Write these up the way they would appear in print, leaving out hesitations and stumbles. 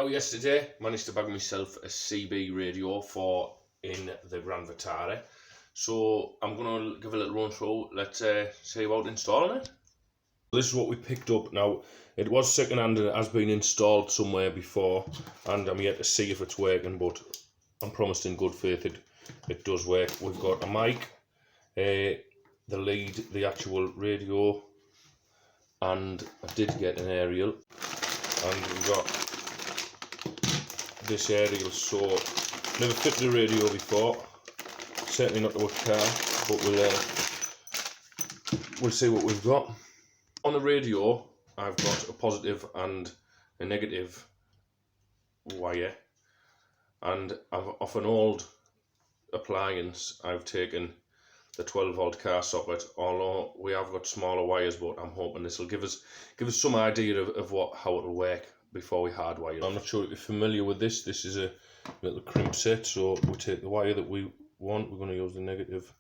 Now yesterday, managed to bag myself a CB radio in the Grand Vitara. So I'm going to give a little run through. Let's see about installing it. This is what we picked up. Now, it was second hand and it has been installed somewhere before, and I'm yet to see if it's working, but I'm promised in good faith it does work. We've got a mic, the lead, the actual radio, and I did get an aerial, and we've got this aerial. So never fitted a radio before, certainly not to a car, but we'll see what we've got. On the radio, I've got a positive and a negative wire, and off an old appliance I've taken the 12-volt car socket, although we have got smaller wires, but I'm hoping this will give us some idea of how it'll work before we hardwire it. I'm not sure if you're familiar with this. This is a little crimp set, so we take the wire that we want. We're going to use the negative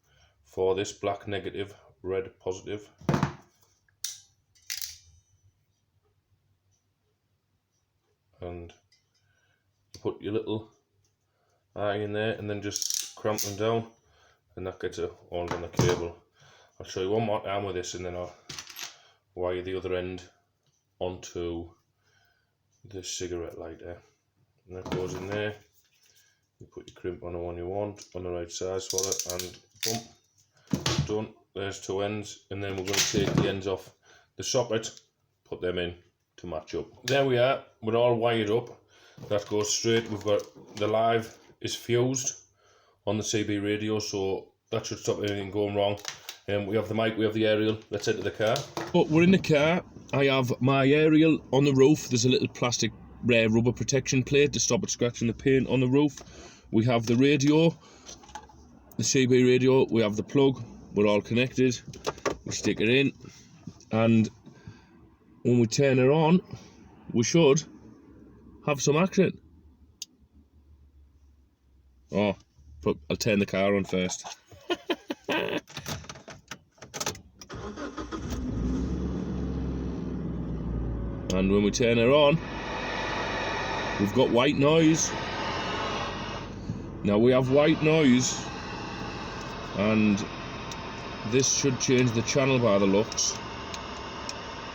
for this, black negative, red positive. And you put your little eye in there and then just cramp them down, and that gets it all on the cable. I'll show you one more time with this, and then I'll wire the other end onto the cigarette lighter, and that goes in there. You put your crimp on the one you want, on the right size for it, and boom, done. There's two ends, and then we're going to take the ends off the socket, put them in to match up. There we are, we're all wired up. That goes straight. We've got the live is fused on the CB radio, so that should stop anything going wrong. We have the mic, we have the aerial. Let's head to the car. But we're in the car. I have my aerial on the roof. There's a little plastic rubber protection plate to stop it scratching the paint on the roof. We have the radio, the CB radio. We have the plug. We're all connected. We stick it in, and when we turn it on, we should have some action. Oh, but I'll turn the car on first. And when we turn it on, we've got white noise. Now we have white noise, and this should change the channel by the looks.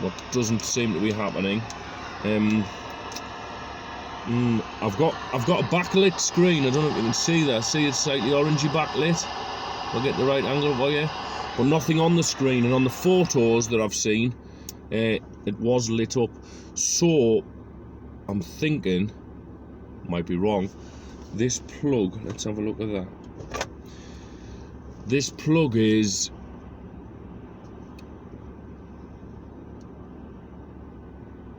What doesn't seem to be happening. I've got a backlit screen. I don't know if you can see that. See, it's slightly orangey backlit. I'll get the right angle for you. But nothing on the screen, and on the photos that I've seen, it was lit up. So I'm thinking, might be wrong, this plug, let's have a look at that. This plug is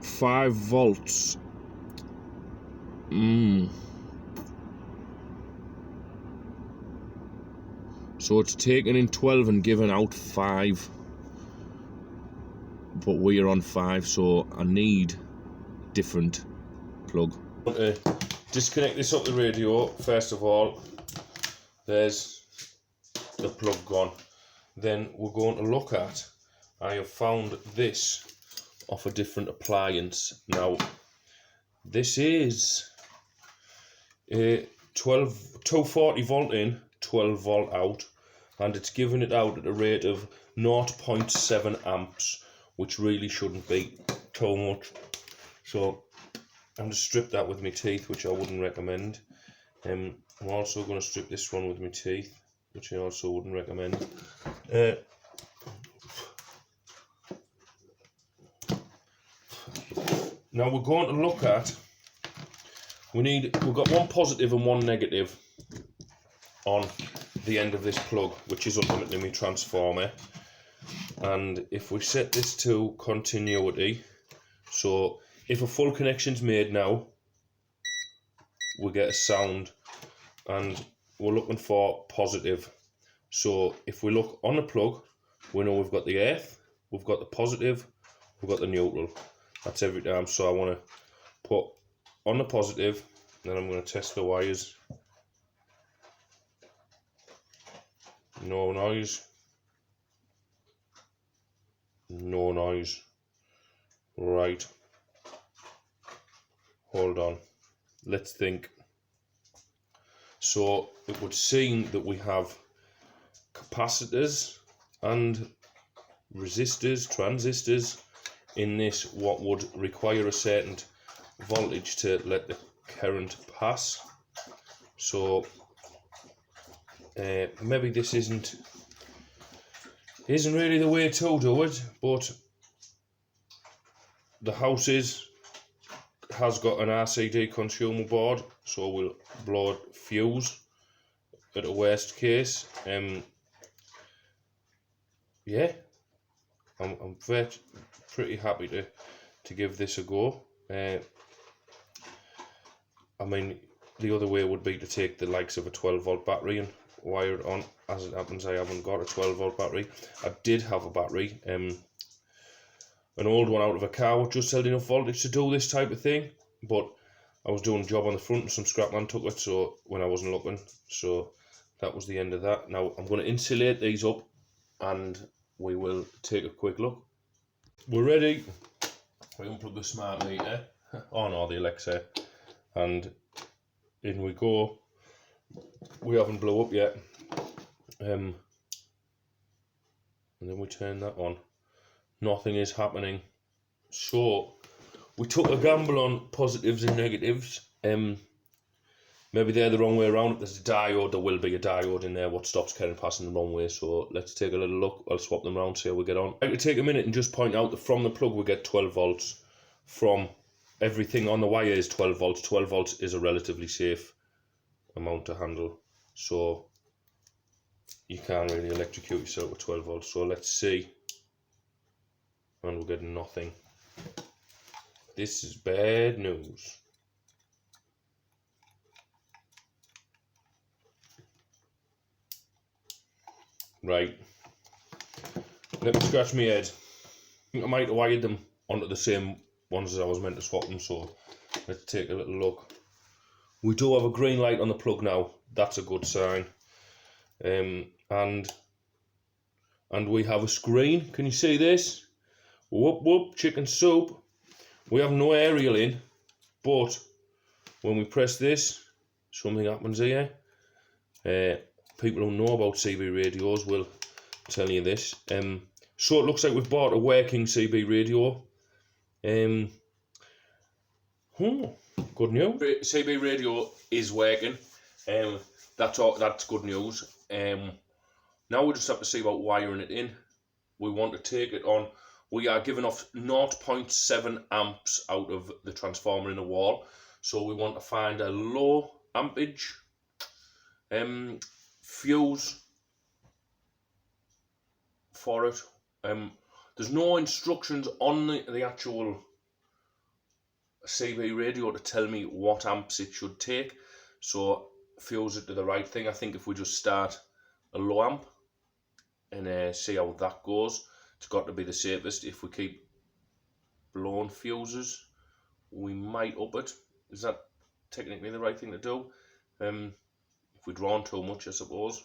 5 volts. So it's taken in 12 and given out 5, but we're on 5, so I need a different plug. I want to disconnect this up the radio. First of all, there's the plug gone. Then we're going to look at, I have found this off a different appliance. Now this is a 240 volt in, 12 volt out, and it's giving it out at a rate of 0.7 amps, which really shouldn't be too much. So I'm going to strip that with my teeth, which I wouldn't recommend. I'm also going to strip this one with my teeth, which I also wouldn't recommend. Now we're going to look at, we've got one positive and one negative on the end of this plug, which is ultimately my transformer. And if we set this to continuity, so if a full connection's made now, we get a sound, and we're looking for positive. So if we look on the plug, we know we've got the earth, we've got the positive, we've got the neutral. That's every time. So I want to put on the positive, then I'm going to test the wires. No noise. No noise. Right. Hold on. let's think. So it would seem that we have capacitors and resistors, transistors in this, what would require a certain voltage to let the current pass. So maybe this isn't really the way to do it, but the house has got an RCD consumer board, so we'll blow it fuse at a worst case. Yeah, I'm pretty happy to give this a go. I mean, the other way would be to take the likes of a 12-volt battery and wire it on. As it happens, I haven't got a 12-volt battery. I did have a battery, an old one out of a car, which just held enough voltage to do this type of thing. But I was doing a job on the front and some scrapman took it, so when I wasn't looking. So that was the end of that. Now I'm going to insulate these up and we will take a quick look. We're ready. We unplug the smart meter. Oh no, the Alexa. And in we go. We haven't blew up yet. And then we turn that on. Nothing is happening. So we took a gamble on positives and negatives. Maybe they're the wrong way around. If there's a diode, there will be a diode in there what stops current passing the wrong way. So let's take a little look. I'll swap them around, see how we get on. I'd like to take a minute and just point out that from the plug we get 12 volts. From everything on the wire is 12 volts. 12 volts is a relatively safe amount to handle. So you can't really electrocute yourself with 12 volts. So let's see. And we're getting nothing. This is bad news. Right. Let me scratch my head. I think I might have wired them onto the same ones as I was meant to swap them, so let's take a little look. We do have a green light on the plug now. That's a good sign. And we have a screen. Can you see this? Whoop whoop, chicken soup. We have no aerial in, but when we press this, something happens here. People who know about CB radios will tell you this. So it looks like we've bought a working CB radio. Good news. CB radio is working. That's good news. Now we just have to see about wiring it in. We want to take it on. We are giving off 0.7 amps out of the transformer in the wall. So we want to find a low ampage fuse for it. There's no instructions on the actual CB radio to tell me what amps it should take. So fuse it to the right thing. I think if we just start a low amp and see how that goes, it's got to be the safest. If we keep blowing fuses, we might up it. Is that technically the right thing to do? If we draw on too much, I suppose.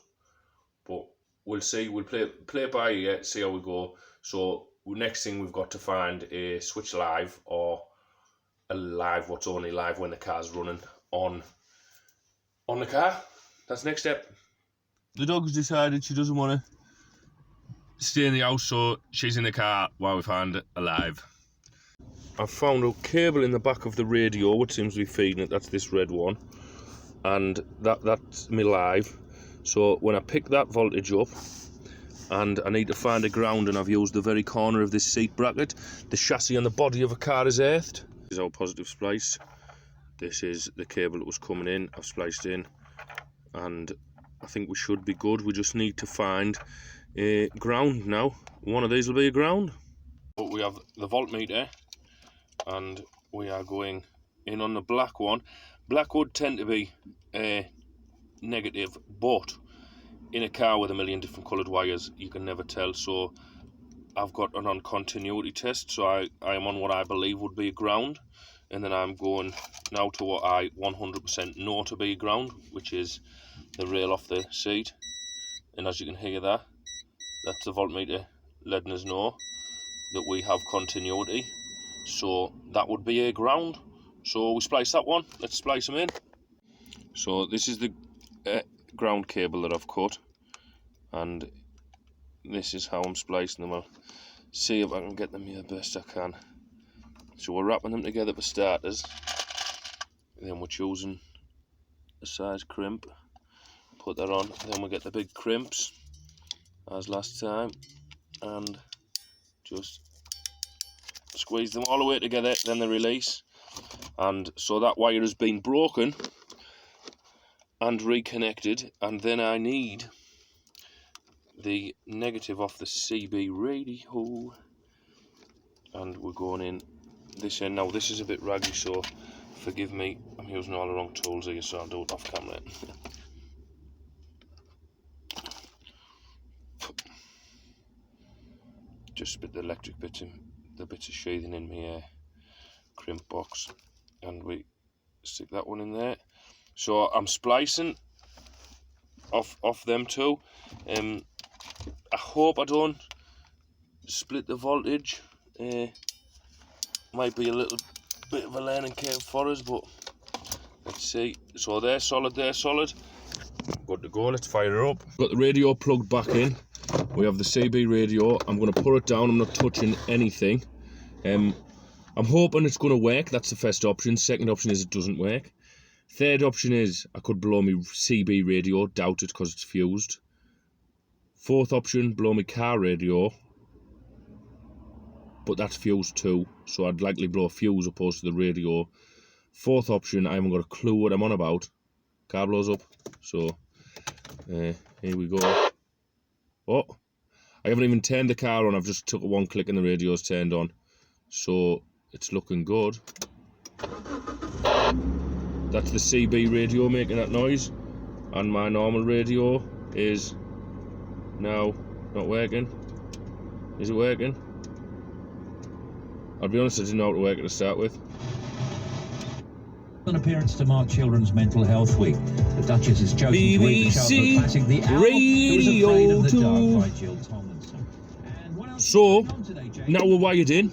But we'll see. We'll play by ear, see how we go. So next thing we've got to find a switch live, or a live what's only live when the car's running on the car. That's the next step. The dog's decided she doesn't want to stay in the house, so she's in the car while we find a live. I've found a cable in the back of the radio which seems to be feeding it. That's this red one, and that's my live. So when I pick that voltage up and I need to find a ground, and I've used the very corner of this seat bracket, the chassis and the body of a car is earthed. This is our positive splice. This is the cable that was coming in. I've spliced in and I think we should be good. We just need to find a ground now. One of these will be a ground. But we have the voltmeter and we are going in on the black one. Black would tend to be negative, but in a car with a million different coloured wires you can never tell. So I've got an on continuity test, so I am on what I believe would be a ground, and then I'm going now to what I 100% know to be a ground, which is the rail off the seat. And as you can hear that, that's the voltmeter letting us know that we have continuity, so that would be a ground. So we splice that one. Let's splice them in. So this is the ground cable that I've cut, and this is how I'm splicing them. I'll see if I can get them here best I can. So we're wrapping them together for starters, then we're choosing a size crimp, put that on, then we get the big crimps as last time, and just squeeze them all the way together, then they release. And so that wire has been broken and reconnected, and then I need the negative off the CB radio, and we're going in this end. Now this is a bit raggy, so forgive me, I'm using all the wrong tools here, so I'll do it off camera. Just spit the electric bits in, the bits of sheathing in my crimp box, and we stick that one in there. So I'm splicing off them two. I hope I don't split the voltage. Might be a little bit of a learning curve for us, but let's see. So they're solid, they're solid. Good to go, let's fire her up. Got the radio plugged back in. We have the CB radio. I'm going to put it down, I'm not touching anything. I'm hoping it's going to work, that's the first option. Second option is it doesn't work. Third option is I could blow my CB radio, doubt it because it's fused. Fourth option, blow my car radio, but that's fused too, so I'd likely blow a fuse opposed to the radio. Fourth option, I haven't got a clue what I'm on about. Car blows up, so here we go. Oh, I haven't even turned the car on, I've just took one click and the radio's turned on. So it's looking good. That's the CB radio making that noise, and my normal radio is now not working. Is it working? I'll be honest, I didn't know how to work it to start with. An appearance to mark Children's Mental Health Week. The Duchess is chosen to read the childhood classic The Owl Who Was Afraid of the Dark by Jill Tomlinson. So now we're wired in.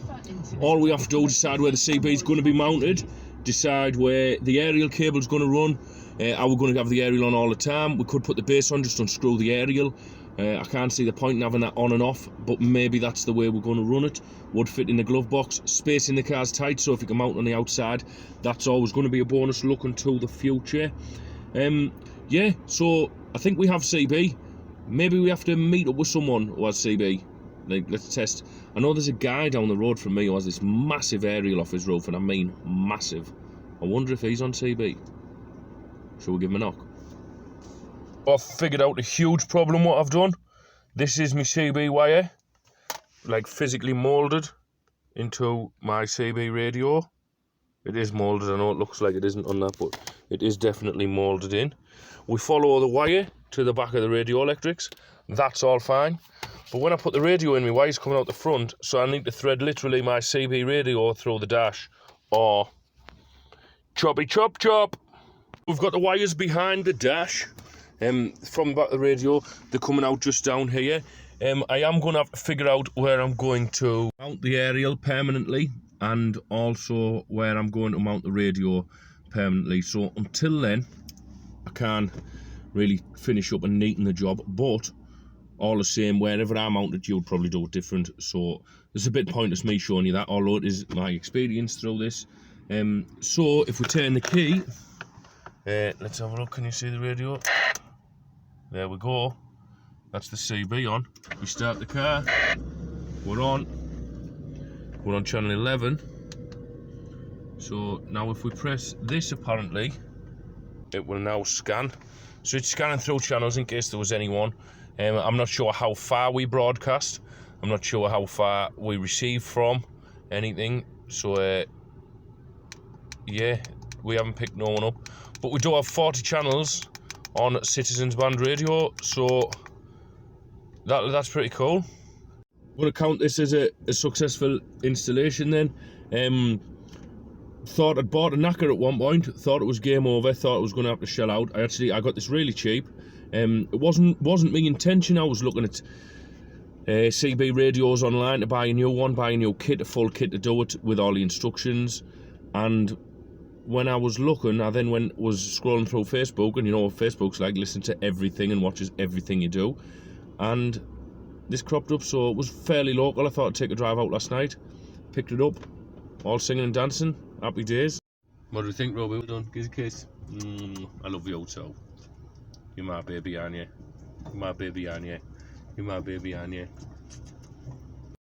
All we have to do is decide where the CB is going to be mounted, decide where the aerial cable is going to run. Are we going to have the aerial on all the time? We could put the base on, just unscrew the aerial. I can't see the point in having that on and off, but maybe that's the way we're going to run it. Would fit in the glove box. Space in the car's tight, so if you can mount on the outside, that's always going to be a bonus looking to the future. Yeah, so I think we have CB. Maybe we have to meet up with someone who has CB. Like, let's test. I know there's a guy down the road from me who has this massive aerial off his roof, and I mean massive. I wonder if he's on CB. Shall we give him a knock? I've figured out a huge problem what I've done. This is my CB wire, like physically moulded into my CB radio. It is moulded, I know it looks like it isn't on that, but it is definitely moulded in. We follow the wire to the back of the radio electrics, that's all fine. But when I put the radio in, my wire's coming out the front, so I need to thread literally my CB radio through the dash, or choppy chop chop. We've got the wires behind the dash. From the back of the radio, they're coming out just down here. I am going to have to figure out where I'm going to mount the aerial permanently, and also where I'm going to mount the radio permanently. So until then, I can't really finish up and neaten the job, but all the same, wherever I mount it, you'll probably do it different. So there's a bit pointless me showing you that, although it is my experience through this. So if we turn the key, let's have a look. Can you see the radio? There we go. That's the CB on. We start the car. We're on channel 11. So now if we press this, apparently it will now scan. So it's scanning through channels in case there was anyone. I'm not sure how far we broadcast. I'm not sure how far we receive from anything. So yeah, we haven't picked no one up. But we do have 40 channels on Citizens Band Radio, so that's pretty cool. I'm going to count this as a successful installation then. Thought I'd bought a knacker at one point, thought it was game over, thought I was going to have to shell out. I got this really cheap. It wasn't my intention. I was looking at CB radios online to buy a new one, buy a new kit, a full kit to do it with all the instructions, and when I was looking, I then was scrolling through Facebook, and you know what Facebook's like, listen to everything and watches everything you do. And this cropped up, so it was fairly local. I thought I'd take a drive out last night, picked it up, all singing and dancing, happy days. What do you think, Robbie? Well done, give us a kiss. I love you so. You're my baby, aren't you? You're my baby, aren't you? You're my baby, aren't you?